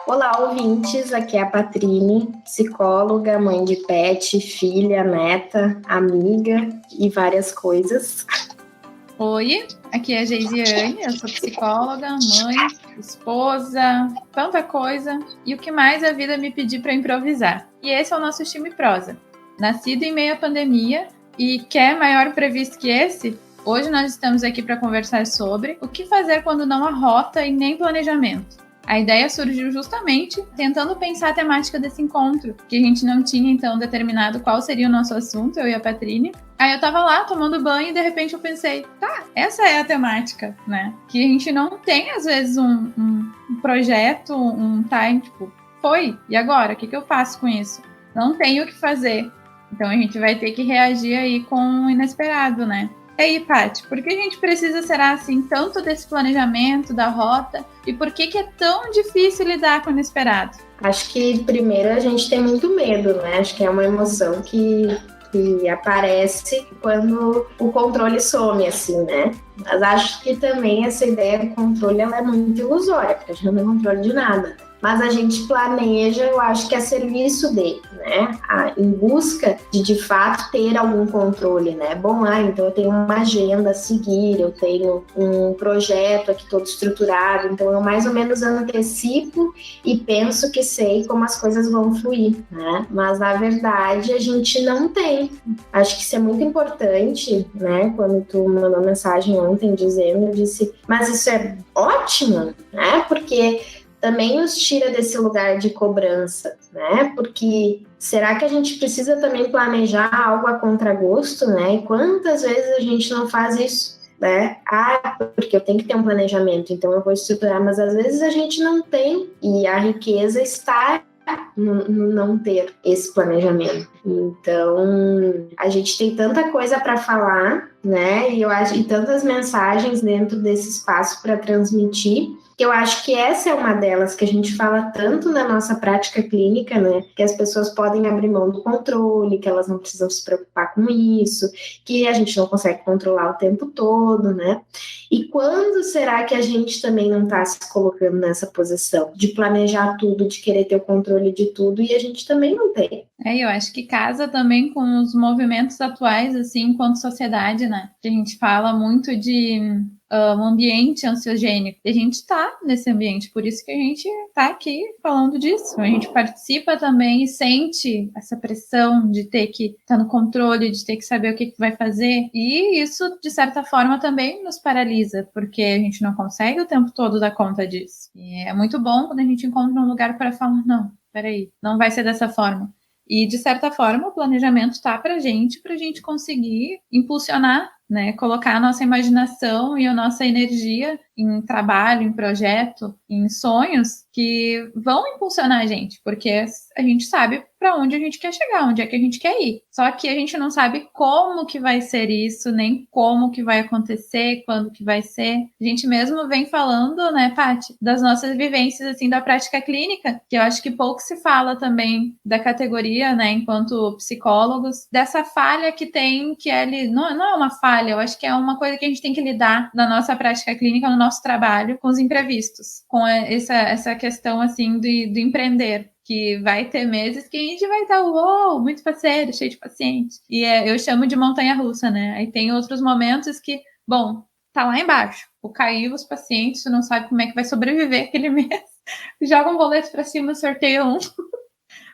Olá, ouvintes. Aqui é a Patrine, psicóloga, mãe de pet, filha, neta, amiga e várias coisas. Oi, aqui é a Geisiane, eu sou psicóloga, mãe, esposa, tanta coisa. E o que mais a vida me pediu para improvisar. E esse é o nosso time Prosa. Nascido em meio à pandemia e quer maior previsto que esse? Hoje nós estamos aqui para conversar sobre o que fazer quando não há rota e nem planejamento. A ideia surgiu justamente tentando pensar a temática desse encontro, que a gente não tinha então determinado qual seria o nosso assunto, eu e a Patrine. Aí eu tava lá tomando banho e de repente eu pensei, essa é a temática, né? Que a gente não tem às vezes um projeto, um time, tipo, e agora? O que eu faço com isso? Não tenho o que fazer. Então a gente vai ter que reagir aí com o inesperado, né? E aí, Paty, por que a gente precisa, será assim, tanto desse planejamento, da rota? E por que é tão difícil lidar com o inesperado? Acho que primeiro a gente tem muito medo, né? Acho que é uma emoção que aparece quando o controle some, assim, né? Mas acho que também essa ideia do controle ela é muito ilusória, porque a gente não tem controle de nada. Mas a gente planeja, eu acho que a serviço dele, né? Em busca de fato ter algum controle, né? Bom, então eu tenho uma agenda a seguir, eu tenho um projeto aqui todo estruturado, então eu mais ou menos antecipo e penso que sei como as coisas vão fluir, né? Mas na verdade a gente não tem. Acho que isso é muito importante, né? Quando tu mandou mensagem ontem dizendo, eu disse, mas isso é ótimo, né? Porque também nos tira desse lugar de cobrança, né? Porque será que a gente precisa também planejar algo a contragosto, né? E quantas vezes a gente não faz isso, né? Porque eu tenho que ter um planejamento, então eu vou estruturar, mas às vezes a gente não tem, e a riqueza está no não ter esse planejamento. Então, a gente tem tanta coisa para falar, né? E eu acho que tantas mensagens dentro desse espaço para transmitir, que eu acho que essa é uma delas que a gente fala tanto na nossa prática clínica, né? Que as pessoas podem abrir mão do controle, que elas não precisam se preocupar com isso, que a gente não consegue controlar o tempo todo, né? E quando será que a gente também não está se colocando nessa posição de planejar tudo, de querer ter o controle de tudo, e a gente também não tem? Eu acho que casa também com os movimentos atuais, assim, enquanto sociedade, né? A gente fala muito de um ambiente ansiogênico. E a gente tá nesse ambiente, por isso que a gente tá aqui falando disso. A gente participa também e sente essa pressão de ter que estar no controle, de ter que saber o que vai fazer. E isso, de certa forma, também nos paralisa, porque a gente não consegue o tempo todo dar conta disso. E é muito bom quando a gente encontra um lugar para falar, não, peraí, não vai ser dessa forma. E, de certa forma, o planejamento está para a gente conseguir impulsionar, né? Colocar a nossa imaginação e a nossa energia em trabalho, em projeto, em sonhos que vão impulsionar a gente, porque a gente sabe para onde a gente quer chegar, onde é que a gente quer ir. Só que a gente não sabe como que vai ser isso, nem como que vai acontecer, quando que vai ser. A gente mesmo vem falando, né, Paty, das nossas vivências, assim, da prática clínica, que eu acho que pouco se fala também da categoria, né, enquanto psicólogos, dessa falha que tem, que não é uma falha, eu acho que é uma coisa que a gente tem que lidar na nossa prática clínica, no nosso trabalho, com os imprevistos, com essa questão, assim, do empreender, que vai ter meses que a gente vai estar, muito parceiro, cheio de paciente. E eu chamo de montanha-russa, né? Aí tem outros momentos que, bom, tá lá embaixo. Caiu os pacientes, tu não sabe como é que vai sobreviver aquele mês. Joga um boleto pra cima, sorteia um.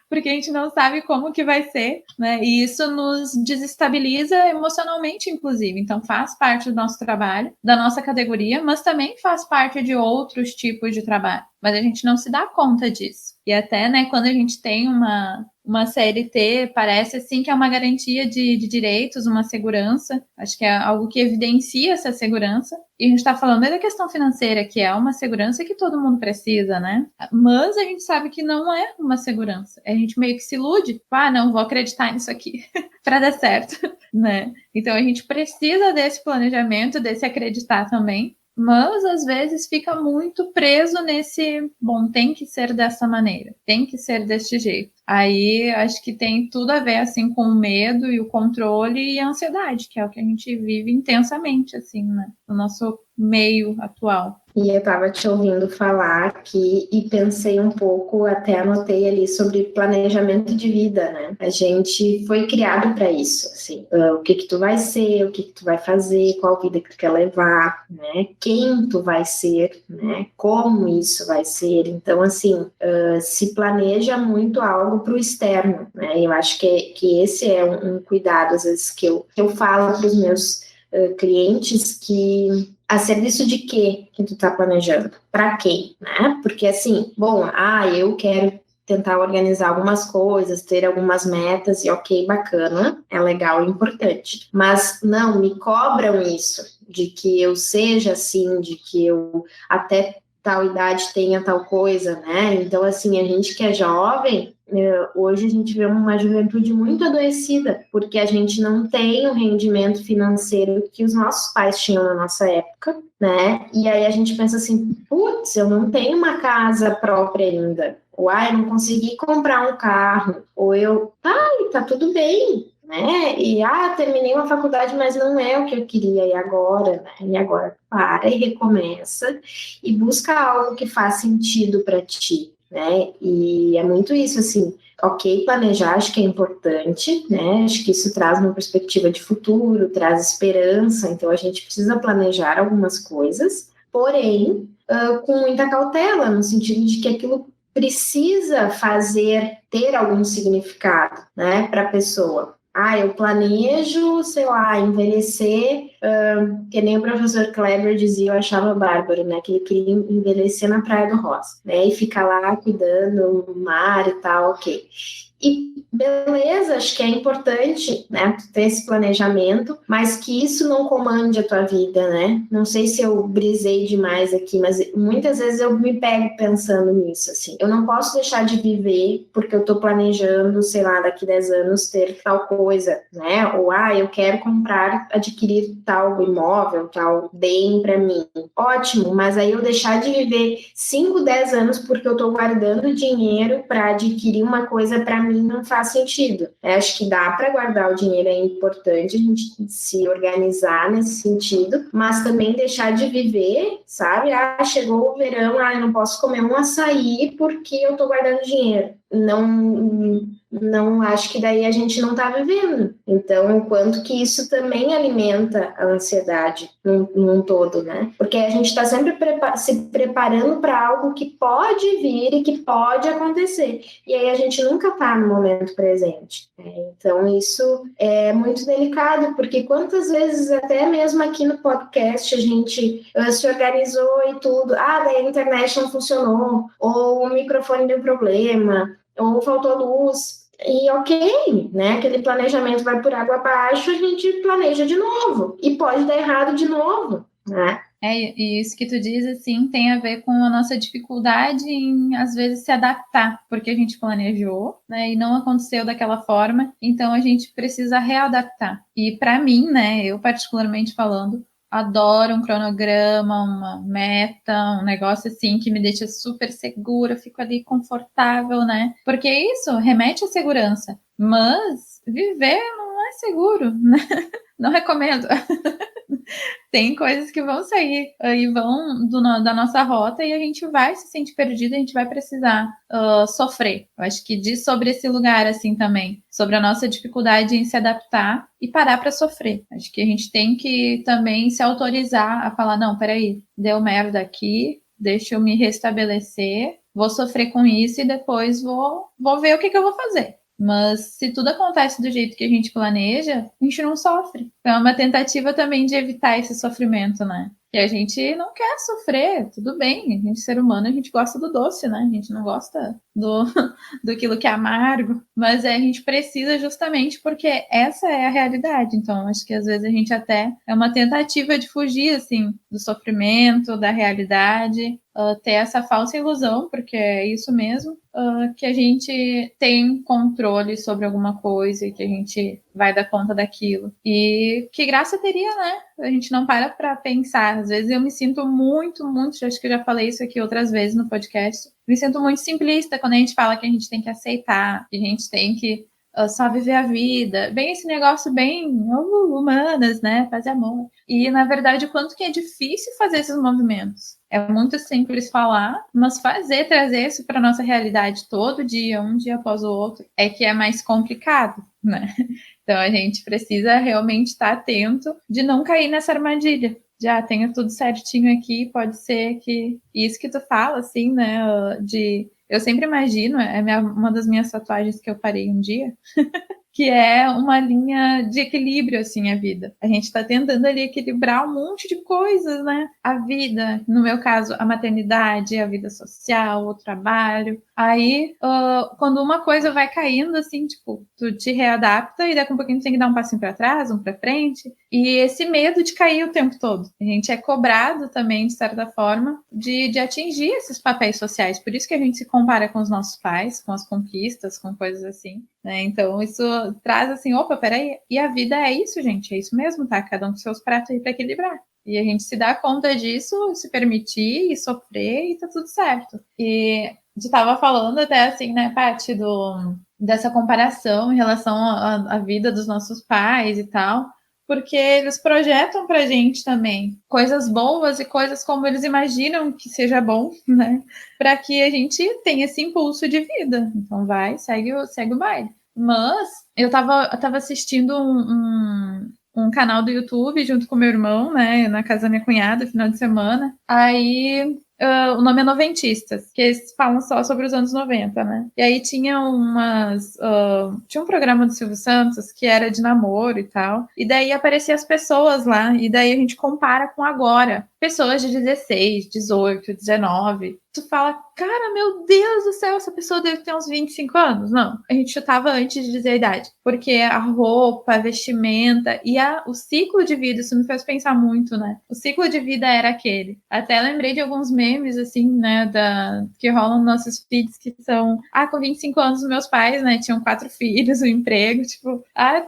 Porque a gente não sabe como que vai ser, né? E isso nos desestabiliza emocionalmente, inclusive. Então, faz parte do nosso trabalho, da nossa categoria, mas também faz parte de outros tipos de trabalho. Mas a gente não se dá conta disso. E até, né, quando a gente tem uma CLT, parece assim que é uma garantia de direitos, uma segurança. Acho que é algo que evidencia essa segurança. E a gente está falando da questão financeira, que é uma segurança que todo mundo precisa, né? Mas a gente sabe que não é uma segurança. A gente meio que se ilude. Não vou acreditar nisso aqui para dar certo, né? Então a gente precisa desse planejamento, desse acreditar também. Mas às vezes fica muito preso nesse, tem que ser dessa maneira, tem que ser deste jeito. Aí acho que tem tudo a ver assim com o medo e o controle e a ansiedade, que é o que a gente vive intensamente assim, né, no nosso meio atual. E eu estava te ouvindo falar aqui e pensei um pouco, até anotei ali sobre planejamento de vida, né? A gente foi criado para isso, assim, o que que tu vai ser, o que que tu vai fazer, qual vida que tu quer levar, né? Quem tu vai ser, né? Como isso vai ser. Então, assim, se planeja muito algo para o externo, né? Eu acho que esse é um cuidado, às vezes, que eu falo para os meus clientes, que a serviço de quê que tu tá planejando? Para quê, né? Porque assim, bom, eu quero tentar organizar algumas coisas, ter algumas metas e ok, bacana, é legal e importante. Mas não, me cobram isso, de que eu seja assim, de que eu até tal idade tenha tal coisa, né? Então, assim, a gente que é jovem, hoje a gente vê uma juventude muito adoecida, porque a gente não tem o rendimento financeiro que os nossos pais tinham na nossa época, né? E aí a gente pensa assim, putz, eu não tenho uma casa própria ainda, ou eu não consegui comprar um carro, ou tá tudo bem, né? E terminei uma faculdade, mas não é o que eu queria, e agora, né? E agora para e recomeça e busca algo que faz sentido para ti, né? E é muito isso, assim, ok, planejar acho que é importante, né? Acho que isso traz uma perspectiva de futuro, traz esperança, então a gente precisa planejar algumas coisas, porém, com muita cautela, no sentido de que aquilo precisa ter algum significado, né, para a pessoa. Eu planejo, sei lá, envelhecer, que nem o professor Kleber dizia, eu achava bárbaro, né, que ele queria envelhecer na Praia do Rosa, né, e ficar lá cuidando do mar e tal, ok. E beleza, acho que é importante, né, ter esse planejamento, mas que isso não comande a tua vida, né? Não sei se eu brisei demais aqui, mas muitas vezes eu me pego pensando nisso, assim. Eu não posso deixar de viver porque eu tô planejando, sei lá, daqui 10 anos ter tal coisa, né? Ou, eu quero adquirir tal imóvel, tal bem para mim. Ótimo, mas aí eu deixar de viver 5, 10 anos porque eu tô guardando dinheiro para adquirir uma coisa para mim não faz sentido. Acho que dá para guardar o dinheiro, é importante a gente se organizar nesse sentido, mas também deixar de viver, sabe? Chegou o verão, eu não posso comer um açaí porque eu tô guardando dinheiro. Não acho que daí a gente não está vivendo. Então, enquanto que isso também alimenta a ansiedade num todo, né? Porque a gente está sempre se preparando para algo que pode vir e que pode acontecer. E aí a gente nunca está no momento presente. Então, isso é muito delicado, porque quantas vezes, até mesmo aqui no podcast, a gente se organizou e tudo. Daí a internet não funcionou, ou o microfone deu problema, ou faltou luz. E ok, né? Aquele planejamento vai por água abaixo, a gente planeja de novo. E pode dar errado de novo, né? E isso que tu diz, assim, tem a ver com a nossa dificuldade em, às vezes, se adaptar, porque a gente planejou, né, e não aconteceu daquela forma, então a gente precisa readaptar. E para mim, né, eu particularmente falando, adoro um cronograma, uma meta, um negócio assim que me deixa super segura, fico ali confortável, né? Porque isso remete à segurança, mas viver não é seguro, né? Não recomendo. Tem coisas que vão sair e vão da nossa rota e a gente vai se sentir perdido, a gente vai precisar sofrer. Eu acho que diz sobre esse lugar assim também, sobre a nossa dificuldade em se adaptar e parar para sofrer. Acho que a gente tem que também se autorizar a falar, não, peraí, deu merda aqui, deixa eu me restabelecer, vou sofrer com isso e depois vou ver o que eu vou fazer. Mas se tudo acontece do jeito que a gente planeja, a gente não sofre. Então é uma tentativa também de evitar esse sofrimento, né? Que a gente não quer sofrer, tudo bem. A gente, ser humano, a gente gosta do doce, né? A gente não gosta daquilo que é amargo. Mas a gente precisa justamente porque essa é a realidade. Então, acho que às vezes a gente até é uma tentativa de fugir, assim, do sofrimento, da realidade. Ter essa falsa ilusão, porque é isso mesmo, que a gente tem controle sobre alguma coisa e que a gente vai dar conta daquilo. E que graça teria, né? A gente não para pensar. Às vezes eu me sinto muito, acho que eu já falei isso aqui outras vezes no podcast, me sinto muito simplista quando a gente fala que a gente tem que aceitar, que a gente tem que só viver a vida, bem esse negócio bem humanas, né, fazer amor. E, na verdade, o quanto que é difícil fazer esses movimentos. É muito simples falar, mas trazer isso para nossa realidade todo dia, um dia após o outro, é que é mais complicado, né? Então, a gente precisa realmente estar atento de não cair nessa armadilha. Já tenho tudo certinho aqui, pode ser que isso que tu fala, assim, né, eu sempre imagino, uma das minhas tatuagens que eu parei um dia, que é uma linha de equilíbrio, assim, a vida. A gente está tentando ali equilibrar um monte de coisas, né? A vida, no meu caso, a maternidade, a vida social, o trabalho. Aí, quando uma coisa vai caindo, assim, tipo, tu te readapta e daqui a pouquinho tu tem que dar um passinho para trás, um para frente. E esse medo de cair o tempo todo. A gente é cobrado também, de certa forma, de atingir esses papéis sociais. Por isso que a gente se compara com os nossos pais, com as conquistas, com coisas assim, né? Então, isso traz assim, opa, peraí, e a vida é isso, gente, é isso mesmo, tá? Cada um com seus pratos aí para equilibrar. E a gente se dá conta disso, se permitir e sofrer e tá tudo certo. E tu tava falando até assim, né, Paty, dessa comparação em relação à vida dos nossos pais e tal, porque eles projetam pra gente também coisas boas e coisas como eles imaginam que seja bom, né? Para que a gente tenha esse impulso de vida. Então segue o baile. Mas eu tava assistindo um canal do YouTube junto com meu irmão, né, na casa da minha cunhada, final de semana. Aí o nome é Noventistas, que eles falam só sobre os anos 90, né? E aí tinha tinha um programa do Silvio Santos que era de namoro e tal. E daí apareciam as pessoas lá, e daí a gente compara com agora. Pessoas de 16, 18, 19. Tu fala, cara, meu Deus do céu, essa pessoa deve ter uns 25 anos. Não, a gente chutava antes de dizer a idade. Porque a roupa, a vestimenta e o ciclo de vida, isso me fez pensar muito, né? O ciclo de vida era aquele. Até lembrei de alguns memes, assim, né, que rolam nos nossos feeds, que são, com 25 anos, meus pais, né, tinham 4 filhos, um emprego, tipo,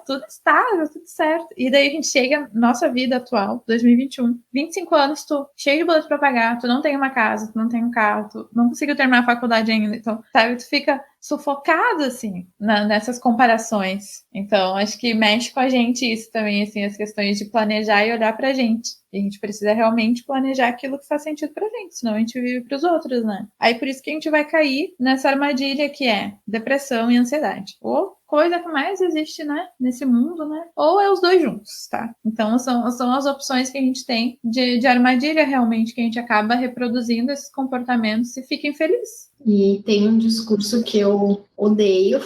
tudo estável, tudo certo. E daí a gente chega, nossa vida atual, 2021, 25 anos, tu cheio de boleto pra pagar, tu não tem uma casa, tu não tem um carro, tu não conseguiu terminar a faculdade ainda, então, sabe, tu fica sufocado, assim, nessas comparações. Então, acho que mexe com a gente isso também, assim, as questões de planejar e olhar pra gente. E a gente precisa realmente planejar aquilo que faz sentido pra gente, senão a gente vive pros outros, né? Aí, por isso que a gente vai cair nessa armadilha que é depressão e ansiedade. Ou coisa que mais existe, né, nesse mundo, né? Ou é os dois juntos, tá? Então, são as opções que a gente tem de armadilha, realmente, que a gente acaba reproduzindo esses comportamentos e fica infeliz. E tem um discurso que eu odeio,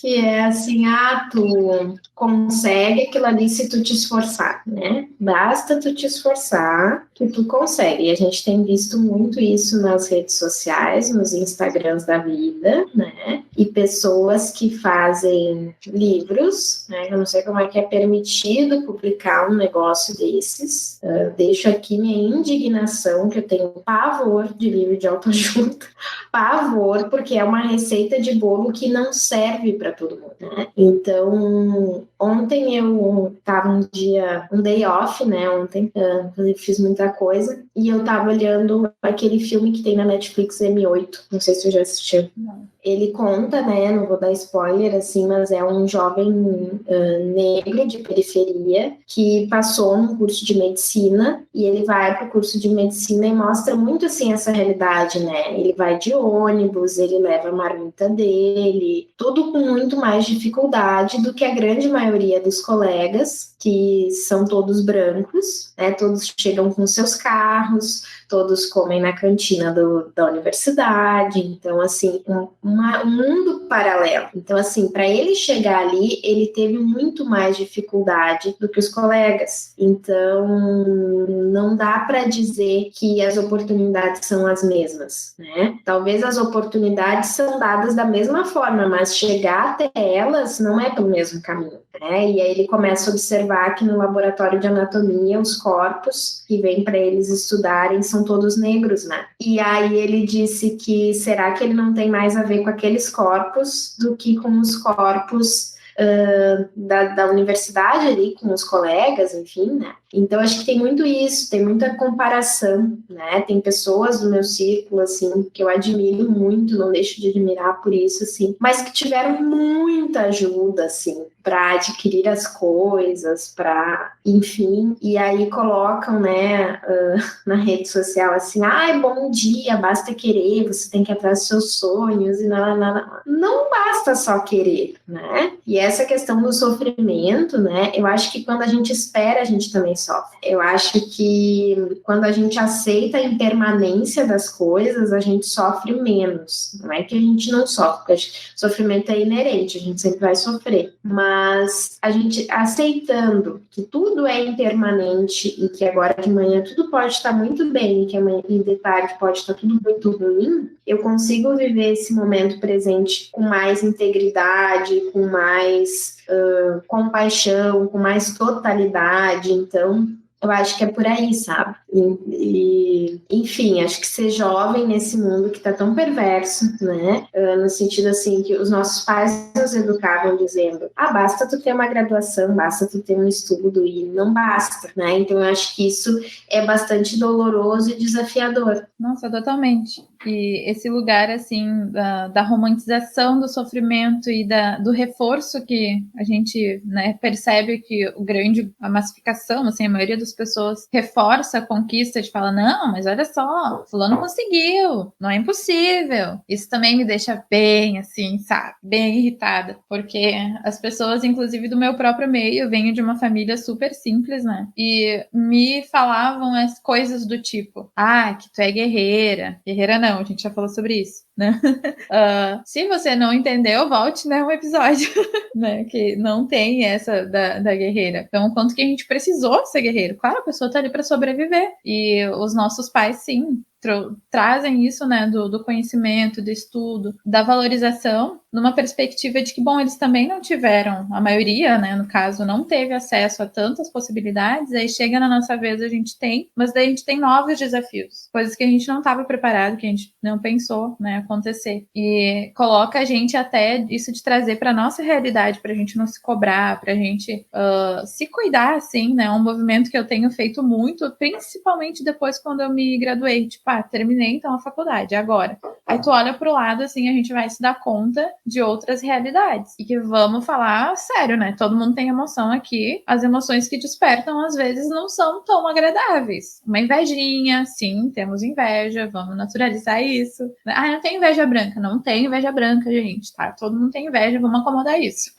que é assim, tu consegue aquilo ali se tu te esforçar, né? Basta tu te esforçar que tu consegue. E a gente tem visto muito isso nas redes sociais, nos Instagrams da vida, né? E pessoas que fazem livros, né? Eu não sei como é que é permitido publicar um negócio desses. Deixo aqui minha indignação, que eu tenho pavor de livro de autoajuda, pavor, porque é uma receita de bolo que não serve para todo mundo, né? Então, ontem eu tava um day off, né? Ontem, fiz muita coisa, e eu tava olhando aquele filme que tem na Netflix, M8, não sei se você já assistiu. Não. Ele conta, né, não vou dar spoiler, assim, mas é um jovem negro de periferia que passou num curso de medicina, e ele vai para o curso de medicina e mostra muito, assim, essa realidade, né? Ele vai de ônibus, ele leva a marmita dele, tudo com muito mais dificuldade do que a grande maioria dos colegas, que são todos brancos, né? Todos chegam com seus carros, todos comem na cantina da universidade, então, assim, um mundo paralelo. Então, assim, para ele chegar ali, ele teve muito mais dificuldade do que os colegas. Então, não dá para dizer que as oportunidades são as mesmas, né? Talvez as oportunidades são dadas da mesma forma, mas chegar até elas não é pelo mesmo caminho, né? E aí ele começa a observar que no laboratório de anatomia, os corpos que vêm para eles estudarem são todos negros, né? E aí ele disse que será que ele não tem mais a ver com aqueles corpos do que com os corpos da universidade ali com os colegas, enfim, né? Então, acho que tem muito isso, tem muita comparação, né? Tem pessoas do meu círculo, assim, que eu admiro muito, não deixo de admirar por isso, assim, mas que tiveram muita ajuda, assim, para adquirir as coisas, para, enfim, e aí colocam, né, na rede social, assim, ai, bom dia, basta querer, você tem que ir atrás dos seus sonhos, e não basta só querer, né? E essa questão do sofrimento, né, eu acho que quando a gente espera, a gente também sofre. Eu acho que quando a gente aceita a impermanência das coisas, a gente sofre menos. Não é que a gente não sofre, porque o sofrimento é inerente, a gente sempre vai sofrer. Mas a gente aceitando que tudo é impermanente e que agora de manhã tudo pode estar muito bem, que amanhã e de tarde pode estar tudo muito ruim, eu consigo viver esse momento presente com mais integridade, com mais compaixão, com mais totalidade. Então, eu acho que é por aí, sabe? Enfim, acho que ser jovem nesse mundo que está tão perverso, né? No sentido assim, que os nossos pais nos educavam dizendo, basta tu ter uma graduação, basta tu ter um estudo, e não basta, né? Então, eu acho que isso é bastante doloroso e desafiador. Nossa, totalmente. E esse lugar, assim, da romantização do sofrimento e do reforço que a gente, né, percebe que a massificação, assim, a maioria das pessoas reforça a conquista de falar, não, mas olha só, fulano conseguiu, não é impossível. Isso também me deixa bem, assim, sabe, bem irritada, porque as pessoas, inclusive do meu próprio meio, eu venho de uma família super simples, né, e me falavam as coisas do tipo, que tu é guerreira não, a gente já falou sobre isso, né? Se você não entendeu, volte, né, um episódio, né, que não tem essa da guerreira. Então, o quanto que a gente precisou ser guerreiro? Claro, a pessoa tá ali para sobreviver. E os nossos pais, sim, trazem isso, né, do conhecimento, do estudo, da valorização, numa perspectiva de que, bom, eles também não tiveram, a maioria, né, no caso, não teve acesso a tantas possibilidades, aí chega na nossa vez, a gente tem, mas daí a gente tem novos desafios, coisas que a gente não estava preparado, que a gente não pensou, né, acontecer. E coloca a gente até isso de trazer para nossa realidade, para a gente não se cobrar, para a gente se cuidar, assim, né, um movimento que eu tenho feito muito, principalmente depois quando eu me graduei, tipo, terminei então a faculdade, agora. Aí tu olha pro lado, assim, a gente vai se dar conta de outras realidades. E que vamos falar sério, né? Todo mundo tem emoção aqui. As emoções que despertam, às vezes, não são tão agradáveis. Uma invejinha, sim, temos inveja, vamos naturalizar isso. Não tem inveja branca. Não tem inveja branca, gente, tá? Todo mundo tem inveja, vamos acomodar isso.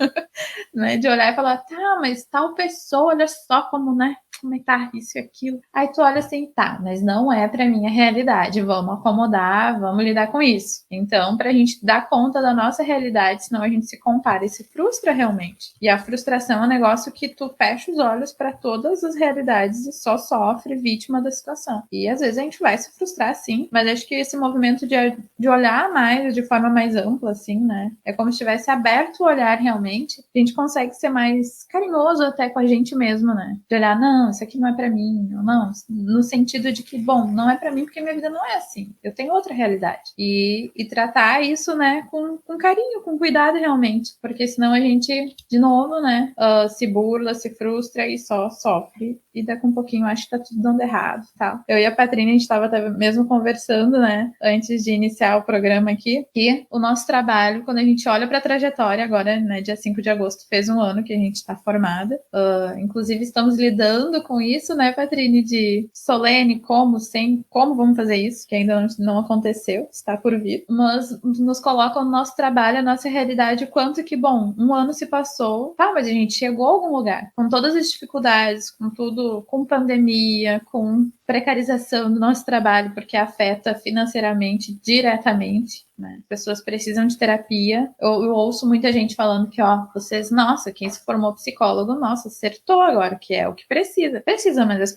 Né? De olhar e falar, mas tal pessoa, olha só como, né? Como é que tá isso e aquilo. Aí tu olha assim, mas não é pra minha realidade, vamos acomodar, vamos lidar com isso. Então, pra gente dar conta da nossa realidade, senão a gente se compara e se frustra realmente. E a frustração é um negócio que tu fecha os olhos pra todas as realidades e só sofre vítima da situação. E às vezes a gente vai se frustrar, sim, mas acho que esse movimento de olhar mais, de forma mais ampla, assim, né? É como se tivesse aberto o olhar realmente, a gente consegue ser mais carinhoso até com a gente mesmo, né? De olhar, não, isso aqui não é pra mim, ou não, no sentido de que, bom, não é pra mim porque minha vida não é assim, eu tenho outra realidade. E tratar isso, né, com carinho, com cuidado realmente, porque senão a gente, de novo, né, se burla, se frustra e só sofre. E daqui um pouquinho acho que tá tudo dando errado, tá? Eu e a Patrícia, a gente tava mesmo conversando, né, antes de iniciar o programa aqui, que o nosso trabalho, quando a gente olha pra trajetória agora, né, dia 5 de agosto, fez um ano que a gente tá formada. Inclusive, estamos lidando com isso, né, Patrícia, de solene, como vamos fazer isso, que ainda não aconteceu, está por vir. Mas nos coloca o nosso trabalho, a nossa realidade, quanto que, bom, um ano se passou, mas a gente chegou a algum lugar, com todas as dificuldades, com tudo, com pandemia, com precarização do nosso trabalho, porque afeta financeiramente, diretamente, né? Pessoas precisam de terapia. Eu ouço muita gente falando que, nossa, quem se formou psicólogo, nossa, acertou agora, que é o que precisa. Precisa, mas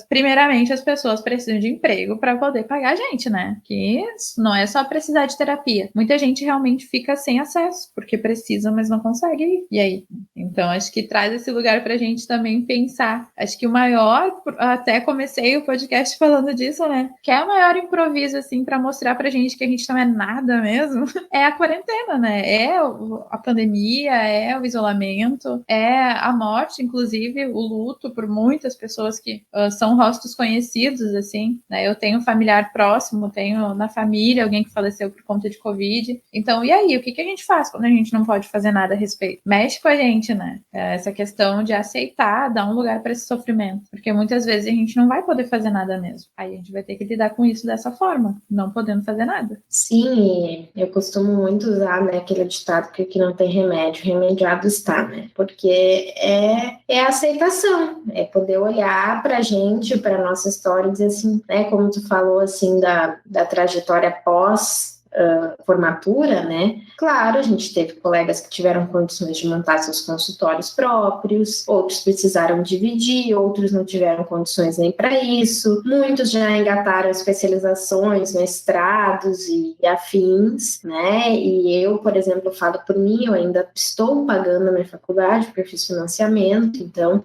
primeiramente as pessoas precisam de emprego para poder pagar a gente, né? Que não é só precisar de terapia. Muita gente realmente fica sem acesso, porque precisa, mas não consegue ir. E aí? Então, acho que traz esse lugar pra gente também pensar. Acho que o maior, até comecei o podcast falando disso, né? Que é o maior improviso, assim, pra mostrar pra gente que a gente não é nada mesmo, é a quarentena, né? É a pandemia, é o isolamento, é a morte, inclusive, o luto por muitas pessoas que são rostos conhecidos, assim, né? Eu tenho um familiar próximo, tenho na família alguém que faleceu por conta de Covid. Então, e aí? O que a gente faz quando a gente não pode fazer nada a respeito? Mexe com a gente, né? Essa questão de aceitar, dar um lugar para esse sofrimento. Porque muitas vezes a gente não vai poder fazer nada mesmo. Aí a gente vai ter que lidar com isso dessa forma, não podendo fazer nada. Sim, eu costumo muito usar, né, aquele ditado que o que não tem remédio, remediado está, né? Porque é a aceitação, é poder olhar para a gente, para nossa história e dizer assim, né, como tu falou, assim, da trajetória pós formatura, né? Claro, a gente teve colegas que tiveram condições de montar seus consultórios próprios, outros precisaram dividir, outros não tiveram condições nem para isso, muitos já engataram especializações, mestrados e afins, né? E eu, por exemplo, falo por mim, eu ainda estou pagando a minha faculdade, porque eu fiz financiamento, então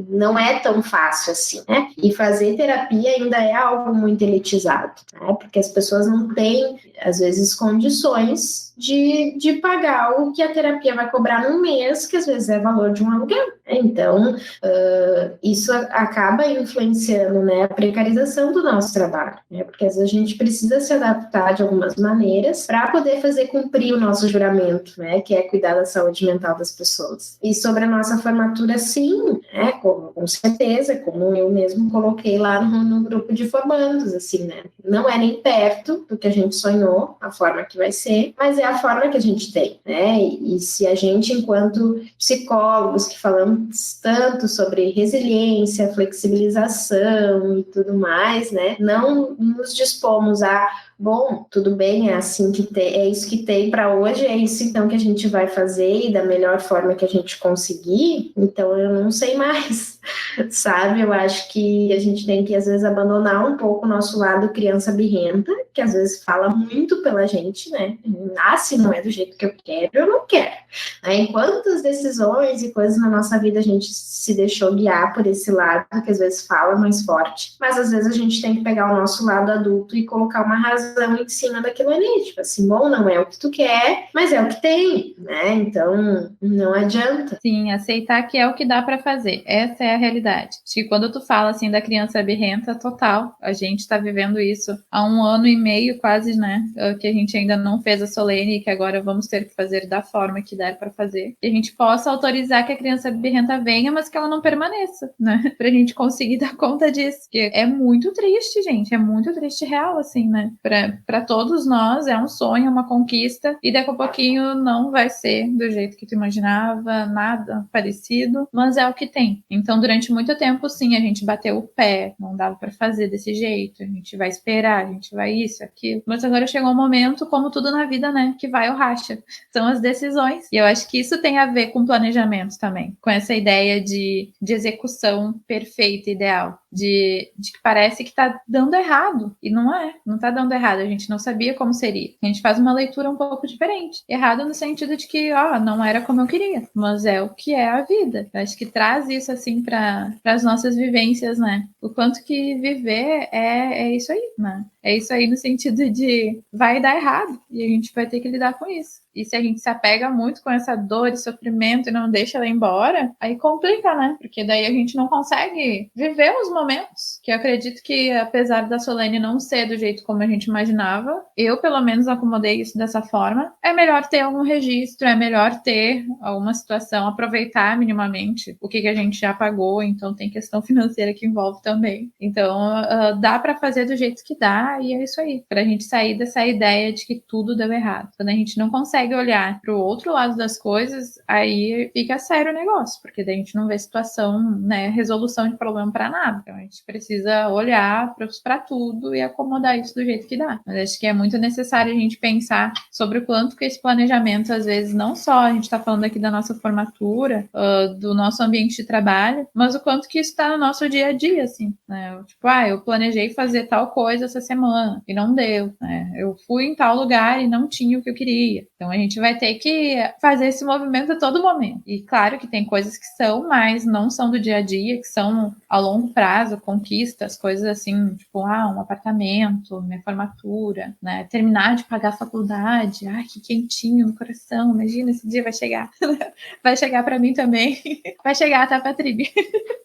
não é tão fácil assim, né? E fazer terapia ainda é algo muito elitizado, né? Porque as pessoas não têm às vezes, condições de pagar o que a terapia vai cobrar num mês, que às vezes é valor de um aluguel. Então, isso acaba influenciando, né, a precarização do nosso trabalho, né, porque às vezes a gente precisa se adaptar de algumas maneiras para poder fazer cumprir o nosso juramento, né, que é cuidar da saúde mental das pessoas. E sobre a nossa formatura, sim, né, com certeza, como eu mesmo coloquei lá no grupo de formandos, assim, né, não é nem perto do que a gente sonhou, a forma que vai ser, mas é a forma que a gente tem, né, e se a gente, enquanto psicólogos que falamos tanto sobre resiliência, flexibilização e tudo mais, né? Não nos dispomos a, bom, tudo bem, é assim que tem, é isso que tem para hoje, é isso então que a gente vai fazer e da melhor forma que a gente conseguir. Então eu não sei mais, sabe? Eu acho que a gente tem que às vezes abandonar um pouco o nosso lado criança birrenta, que às vezes fala muito pela gente, né? Nasce, não é do jeito que eu quero, eu não quero. Em quantas decisões e coisas na nossa vida a gente se deixou guiar por esse lado, que às vezes fala mais forte, mas às vezes a gente tem que pegar o nosso lado adulto e colocar uma razão em cima daquilo ali, tipo assim, bom, não é o que tu quer, mas é o que tem, né? Então, não adianta. Sim, aceitar que é o que dá para fazer, essa é a realidade. Acho que quando tu fala assim da criança birrenta, total, a gente tá vivendo isso há 1 ano e meio quase, né, que a gente ainda não fez a solene e que agora vamos ter que fazer da forma que der para fazer, que a gente possa autorizar que a criança birrenta venha, mas que ela não permaneça, né? Pra gente conseguir dar conta disso. Porque é muito triste, gente. É muito triste real, assim, né? Pra todos nós é um sonho, uma conquista, e daqui a pouquinho não vai ser do jeito que tu imaginava, nada parecido, mas é o que tem. Então, durante muito tempo, sim, a gente bateu o pé, não dava pra fazer desse jeito, a gente vai esperar, a gente vai isso, aquilo. Mas agora chegou um momento, como tudo na vida, né? Que vai ou racha. São as decisões. E eu acho que isso tem a ver com planejamento também, com essa ideia de execução perfeita, ideal, de que parece que tá dando errado, e não tá dando errado, a gente não sabia como seria. A gente faz uma leitura um pouco diferente. Errado no sentido de que, não era como eu queria, mas é o que é a vida. Eu acho que traz isso, assim, para as nossas vivências, né? O quanto que viver é isso aí, né? É isso aí no sentido de vai dar errado, e a gente vai ter que lidar com isso. E se a gente se apega muito com essa dor e sofrimento e não deixa ela embora, aí complica, né? Porque daí a gente não consegue viver os momentos. Que eu acredito que, apesar da Solene não ser do jeito como a gente imaginava, eu, pelo menos, acomodei isso dessa forma. É melhor ter algum registro, é melhor ter alguma situação, aproveitar minimamente o que a gente já pagou, então tem questão financeira que envolve também. Então, dá pra fazer do jeito que dá, e é isso aí. Pra gente sair dessa ideia de que tudo deu errado. Quando a gente não consegue olhar para o outro lado das coisas, aí fica sério o negócio, porque daí a gente não vê situação, né, resolução de problema para nada. Então a gente precisa olhar para tudo e acomodar isso do jeito que dá. Mas acho que é muito necessário a gente pensar sobre o quanto que esse planejamento, às vezes, não só a gente está falando aqui da nossa formatura, do nosso ambiente de trabalho, mas o quanto que isso está no nosso dia a dia, assim, né? Tipo, eu planejei fazer tal coisa essa semana e não deu, né? Eu fui em tal lugar e não tinha o que eu queria. Então a gente vai ter que fazer esse movimento a todo momento. E claro que tem coisas que são, mas não são do dia a dia, que são a longo prazo, casa, conquistas, coisas assim, tipo, um apartamento, minha formatura, né? Terminar de pagar a faculdade, que quentinho no coração, imagina, esse dia vai chegar. Vai chegar para mim também, vai chegar até pra Tribi.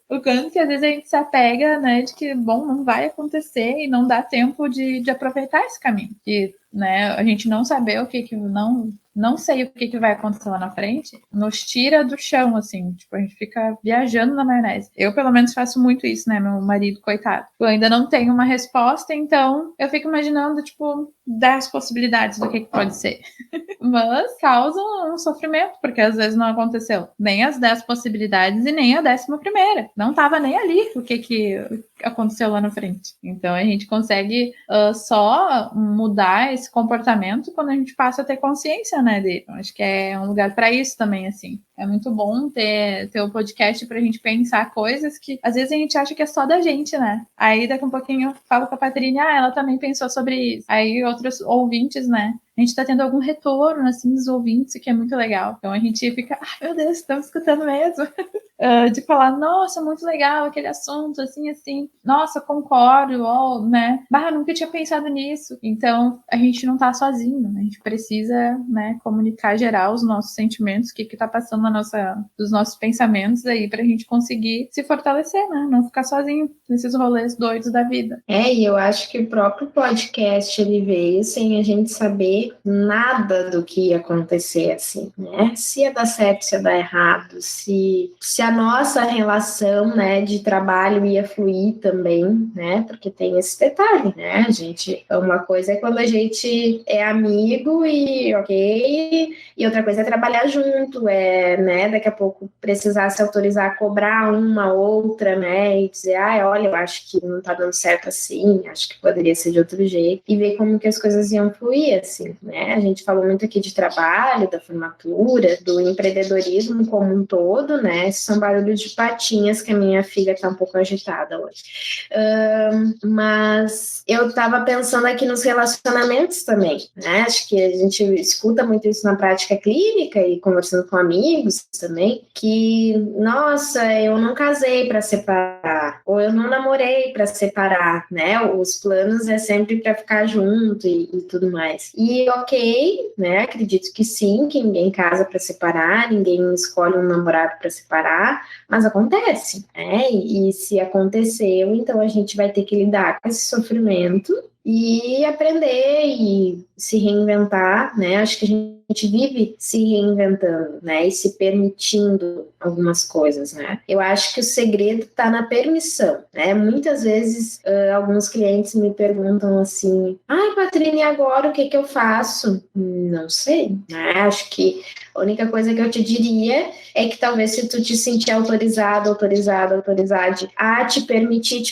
O quanto que às vezes a gente se apega, né, de que, bom, não vai acontecer e não dá tempo de aproveitar esse caminho. E, né, a gente não saber o que não sei o que vai acontecer lá na frente, nos tira do chão, assim, tipo, a gente fica viajando na maionese. Eu, pelo menos, faço muito isso, né, meu marido, coitado. Eu ainda não tenho uma resposta, então eu fico imaginando, tipo, 10 possibilidades do que pode ser. Mas causam um sofrimento, porque às vezes não aconteceu nem as 10 possibilidades e nem a 11ª. Não estava nem ali o que aconteceu lá na frente. Então a gente consegue só mudar esse comportamento quando a gente passa a ter consciência, né, dele. Eu acho que é um lugar para isso também, assim. É muito bom ter o podcast pra gente pensar coisas que às vezes a gente acha que é só da gente, né? Aí daqui um pouquinho eu falo com a Patrícia, ela também pensou sobre isso. Aí outros ouvintes, né? A gente tá tendo algum retorno, assim, dos ouvintes, que é muito legal. Então a gente fica, meu Deus, estamos escutando mesmo. De falar, nossa, muito legal aquele assunto, assim, assim. Nossa, concordo, né? Nunca tinha pensado nisso. Então a gente não tá sozinho, né? A gente precisa, né, comunicar geral os nossos sentimentos, o que tá passando dos nossos pensamentos aí pra gente conseguir se fortalecer, né? Não ficar sozinho nesses rolês doidos da vida. E eu acho que o próprio podcast ele veio sem a gente saber nada do que ia acontecer, assim, né? Se ia dar certo, se ia dar errado, se a nossa relação, né, de trabalho ia fluir também, né? Porque tem esse detalhe, né? A gente, uma coisa é quando a gente é amigo e ok, e outra coisa é trabalhar junto, né? Daqui a pouco precisar se autorizar a cobrar uma outra, né? E dizer, olha, eu acho que não tá dando certo assim, acho que poderia ser de outro jeito, e ver como que as coisas iam fluir, assim, né? A gente falou muito aqui de trabalho, da formatura, do empreendedorismo como um todo, né? Esses são barulhos de patinhas que a minha filha tá um pouco agitada hoje. Mas eu tava pensando aqui nos relacionamentos também, né? Acho que a gente escuta muito isso na prática clínica e conversando com amigos também, que, nossa, eu não casei para separar, ou eu não namorei para separar, né? Os planos é sempre para ficar junto e tudo mais. E ok, né? Acredito que sim, que ninguém casa para separar, ninguém escolhe um namorado para separar, mas acontece, né? E se aconteceu, então a gente vai ter que lidar com esse sofrimento e aprender e se reinventar, né? Acho que a gente vive se reinventando, né? E se permitindo algumas coisas, né? Eu acho que o segredo está na permissão, né? Muitas vezes, alguns clientes me perguntam assim, Patrícia, e agora o que eu faço? Não sei, né? Acho que a única coisa que eu te diria é que talvez se tu te sentir autorizado a te permite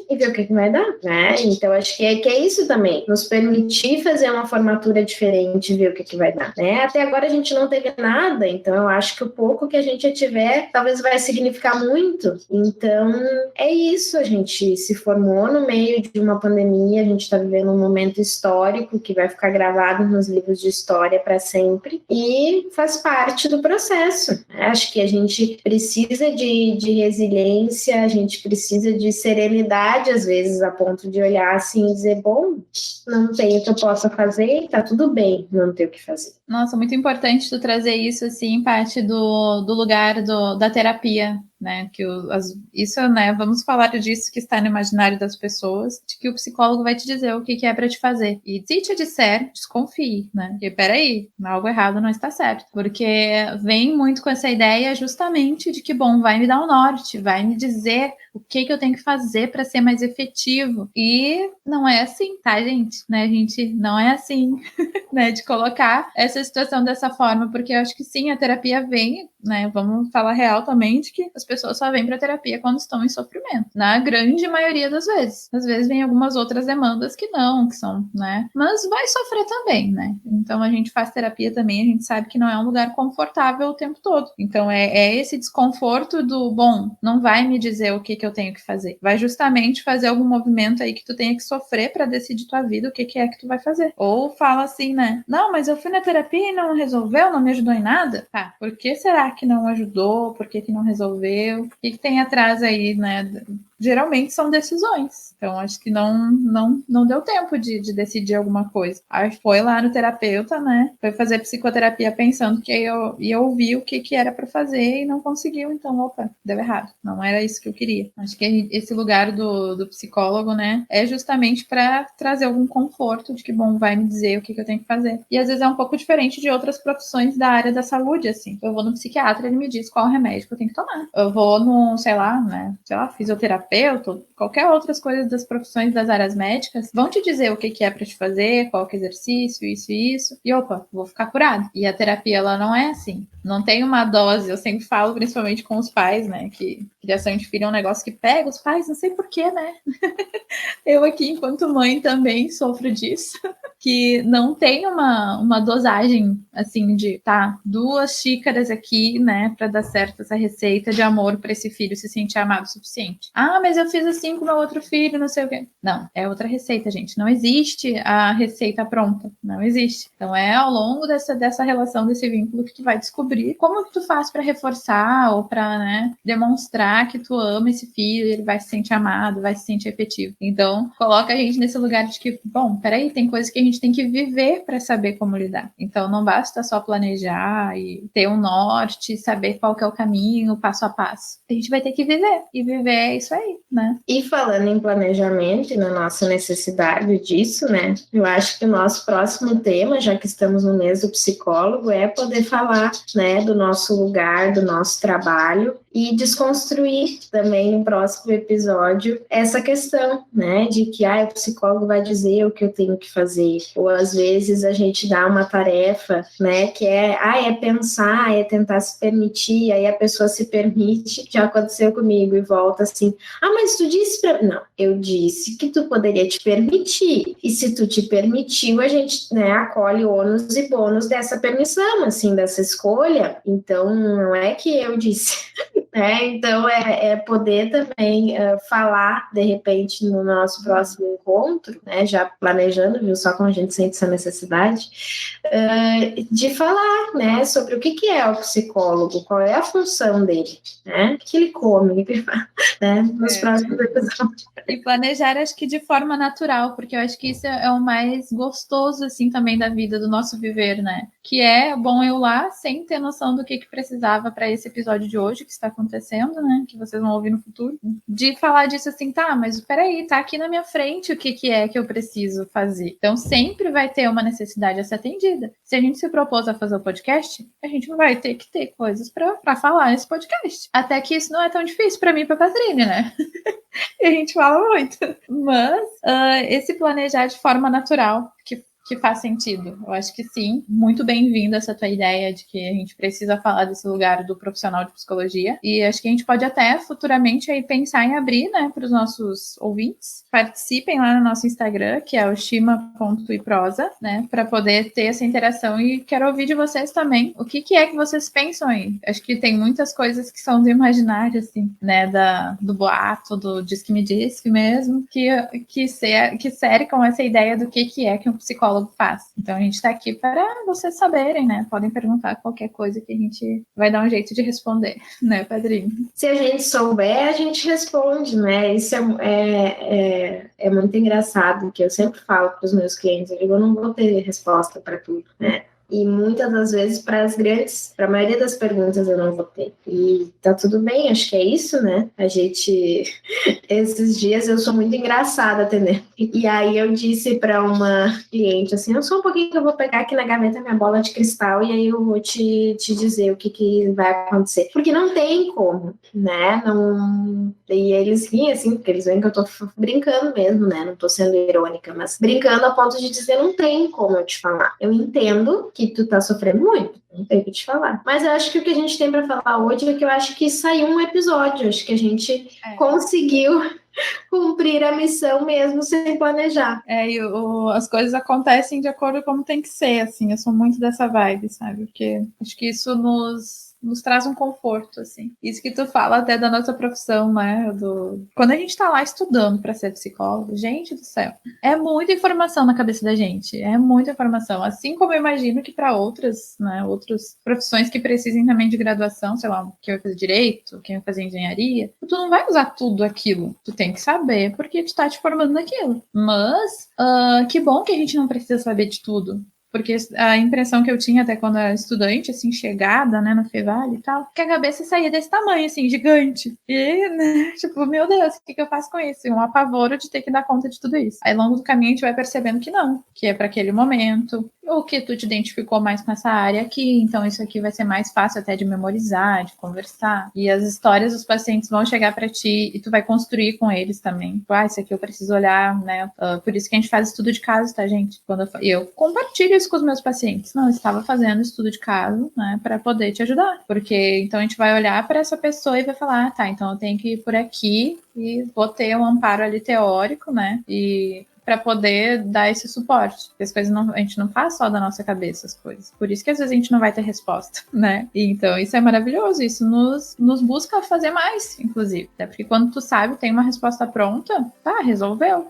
e ver o que vai dar, né? Então acho que é isso também, nos permitir fazer uma formatura diferente e ver o que vai dar, né? Até agora a gente não teve nada, então eu acho que o pouco que a gente tiver talvez vai significar muito. Então é isso, a gente se formou no meio de uma pandemia, a gente está vivendo um momento histórico que vai ficar gravado nos livros de história para sempre e faz parte do processo. Acho que a gente precisa de resiliência, a gente precisa de serenidade, às vezes, a ponto de olhar assim e dizer, bom, não tem o que eu possa fazer, tá tudo bem não ter o que fazer. Nossa, muito importante tu trazer isso, assim, parte do lugar da terapia, né? Que isso, né? Vamos falar disso que está no imaginário das pessoas, de que o psicólogo vai te dizer o que é para te fazer. E se te disser, desconfie, né? Porque peraí, algo errado não está certo. Porque vem muito com essa ideia justamente de que, bom, vai me dar um norte, vai me dizer o que eu tenho que fazer para ser mais efetivo. E não é assim, tá, gente? Né, gente? Não é assim, né? De colocar essa situação dessa forma, porque eu acho que sim, a terapia vem, né? Vamos falar real também de que as pessoas só vêm para terapia quando estão em sofrimento, na grande maioria das vezes. Às vezes vem algumas outras demandas que não, que são, né? Mas vai sofrer também, né? Então a gente faz terapia também, a gente sabe que não é um lugar confortável o tempo todo. Então é esse desconforto do, bom, não vai me dizer o que eu tenho que fazer. Vai justamente fazer algum movimento aí que tu tenha que sofrer para decidir tua vida, o que é que tu vai fazer. Ou fala assim, né? Não, mas eu fui na terapia e não resolveu, não me ajudou em nada? Tá, por que será que não ajudou? Por que não resolveu? O que tem atrás aí, né? geralmente são decisões. Então, acho que não deu tempo de decidir alguma coisa. Aí foi lá no terapeuta, né? Foi fazer psicoterapia pensando que eu ia ouvir o que era para fazer e não conseguiu. Então, opa, deu errado. Não era isso que eu queria. Acho que esse lugar do psicólogo, né? É justamente para trazer algum conforto de que, bom, vai me dizer o que eu tenho que fazer. E às vezes é um pouco diferente de outras profissões da área da saúde, assim. Eu vou no psiquiatra, ele me diz qual remédio que eu tenho que tomar. Eu vou no, sei lá, fisioterapeuta, qualquer outras coisas das profissões das áreas médicas, vão te dizer o que é para te fazer, qual que é exercício, isso e isso. E opa, vou ficar curado. E a terapia, ela não é assim. Não tem uma dose, eu sempre falo, principalmente com os pais, né, que criação de filho é um negócio que pega os pais, não sei porquê, né? Eu aqui, enquanto mãe, também sofro disso. Que não tem uma dosagem, assim, de, tá, 2 xícaras aqui, né, pra dar certo essa receita de amor pra esse filho se sentir amado o suficiente. Ah, mas eu fiz assim com meu outro filho, não sei o quê. Não, é outra receita, gente. Não existe a receita pronta. Não existe. Então, é ao longo dessa relação, desse vínculo, que tu vai descobrir como que tu faz pra reforçar ou pra, né, demonstrar que tu ama esse filho e ele vai se sentir amado, vai se sentir efetivo. Então, coloca a gente nesse lugar de que, bom, peraí, tem coisas que a gente tem que viver para saber como lidar. Então, não basta só planejar e ter um norte, saber qual que é o caminho, passo a passo. A gente vai ter que viver. E viver é isso aí, né? E falando em planejamento e na nossa necessidade disso, né? Eu acho que o nosso próximo tema, já que estamos no mês do psicólogo, é poder falar, né, do nosso lugar, do nosso trabalho e desconstruir também no próximo episódio essa questão, né, de que o psicólogo vai dizer o que eu tenho que fazer, ou às vezes a gente dá uma tarefa, né, que é pensar, é tentar se permitir, aí a pessoa se permite, já aconteceu comigo e volta assim, mas tu disse pra... Não, eu disse que tu poderia te permitir, e se tu te permitiu, a gente, né, acolhe ônus e bônus dessa permissão, assim, dessa escolha, então não é que eu disse... Então, é poder também falar, de repente, no nosso próximo encontro, né, já planejando, viu, só como a gente sente essa necessidade, de falar, né, sobre o que é o psicólogo, qual é a função dele, né, o que ele come, né, nos próximos episódios. E planejar, acho que de forma natural, porque eu acho que isso é o mais gostoso, assim, também da vida, do nosso viver, né? Que é bom eu lá, sem ter noção do que precisava para esse episódio de hoje, que está acontecendo, né? Que vocês vão ouvir no futuro. De falar disso assim, tá, mas peraí, tá aqui na minha frente o que é que eu preciso fazer. Então, sempre vai ter uma necessidade a ser atendida. Se a gente se propôs a fazer o podcast, a gente vai ter que ter coisas para falar nesse podcast. Até que isso não é tão difícil para mim e pra Patrícia, né? E a gente fala muito. Mas esse planejar de forma natural, que faz sentido. Eu acho que sim, muito bem-vinda essa tua ideia de que a gente precisa falar desse lugar do profissional de psicologia. E acho que a gente pode até futuramente aí pensar em abrir, né, para os nossos ouvintes. Participem lá no nosso Instagram, que é o shima.iprosa, né, para poder ter essa interação. E quero ouvir de vocês também o que é que vocês pensam aí. Acho que tem muitas coisas que são do imaginário, assim, né, do boato, do diz que me disse mesmo, que cercam essa ideia do que é que um psicólogo faz. Então a gente está aqui para vocês saberem, né? Podem perguntar qualquer coisa que a gente vai dar um jeito de responder, né, Padrinho? Se a gente souber, a gente responde, né? Isso é muito engraçado, que eu sempre falo para os meus clientes, eu não vou ter resposta para tudo, né? E muitas das vezes, para a maioria das perguntas eu não vou ter. E tá tudo bem, acho que é isso, né? Esses dias eu sou muito engraçada atendendo. E aí eu disse para uma cliente assim, eu sou um pouquinho que eu vou pegar aqui na gaveta minha bola de cristal e aí eu vou te dizer o que vai acontecer. Porque não tem como, né? Não... E eles riem assim, porque eles veem que eu tô brincando mesmo, né? Não tô sendo irônica, mas brincando a ponto de dizer, não tem como eu te falar. Eu entendo que tu tá sofrendo muito, não tem o que te falar. Mas eu acho que o que a gente tem para falar hoje é que eu acho que saiu um episódio, acho que a gente conseguiu cumprir a missão mesmo sem planejar. E as coisas acontecem de acordo com como tem que ser, assim, eu sou muito dessa vibe, sabe? Porque acho que isso nos nos traz um conforto, assim. Isso que tu fala até da nossa profissão, né? Quando a gente tá lá estudando para ser psicólogo, gente do céu, é muita informação na cabeça da gente, é muita informação. Assim como eu imagino que para outras, né, outras profissões que precisem também de graduação, sei lá, quem vai fazer direito, quem vai fazer engenharia, tu não vai usar tudo aquilo. Tu tem que saber porque tu tá te formando naquilo. Mas, que bom que a gente não precisa saber de tudo. Porque a impressão que eu tinha até quando era estudante, assim, chegada, né, no Fevale e tal, que a cabeça saía desse tamanho, assim, gigante. E, né, tipo, meu Deus, o que eu faço com isso? Um apavoro de ter que dar conta de tudo isso. Aí, ao longo do caminho, a gente vai percebendo que não, que é para aquele momento, ou que tu te identificou mais com essa área aqui, então isso aqui vai ser mais fácil até de memorizar, de conversar. E as histórias dos pacientes vão chegar para ti e tu vai construir com eles também. Tipo, isso aqui eu preciso olhar, né? Por isso que a gente faz estudo de caso, tá, gente? Quando eu compartilho isso com os meus pacientes. Não, eu estava fazendo estudo de caso, né, para poder te ajudar. Porque então a gente vai olhar para essa pessoa e vai falar, tá, então eu tenho que ir por aqui e vou ter um amparo ali teórico, né? E para poder dar esse suporte. Porque as coisas a gente não faz só da nossa cabeça as coisas. Por isso que às vezes a gente não vai ter resposta, né? E, então isso é maravilhoso, isso nos busca fazer mais, inclusive. Até porque quando tu sabe, tem uma resposta pronta, tá, resolveu.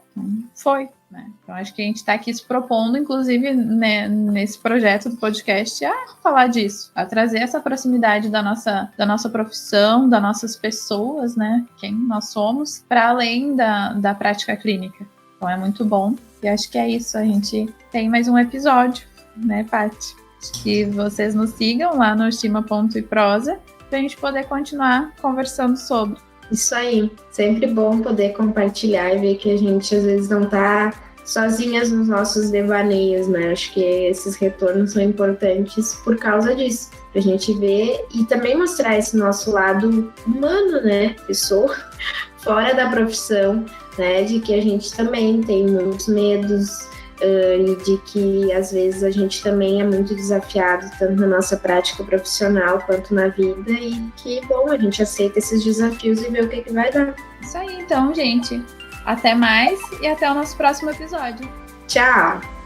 Foi. Né? Então acho que a gente está aqui se propondo, inclusive, né, nesse projeto do podcast, a falar disso, a trazer essa proximidade da nossa profissão, das nossas pessoas, né, quem nós somos, para além da prática clínica. Então é muito bom. E acho que é isso. A gente tem mais um episódio, né, Paty? Que vocês nos sigam lá no Estima.iprosa para a gente poder continuar conversando sobre. Isso aí. Sempre bom poder compartilhar e ver que a gente às vezes não tá sozinhas nos nossos devaneios, né? Acho que esses retornos são importantes por causa disso. Pra gente ver e também mostrar esse nosso lado humano, né? Pessoa fora da profissão, né? De que a gente também tem muitos medos e de que às vezes a gente também é muito desafiado, tanto na nossa prática profissional quanto na vida, e que bom, a gente aceita esses desafios e vê o que vai dar. Isso aí, então, gente. Até mais e até o nosso próximo episódio. Tchau!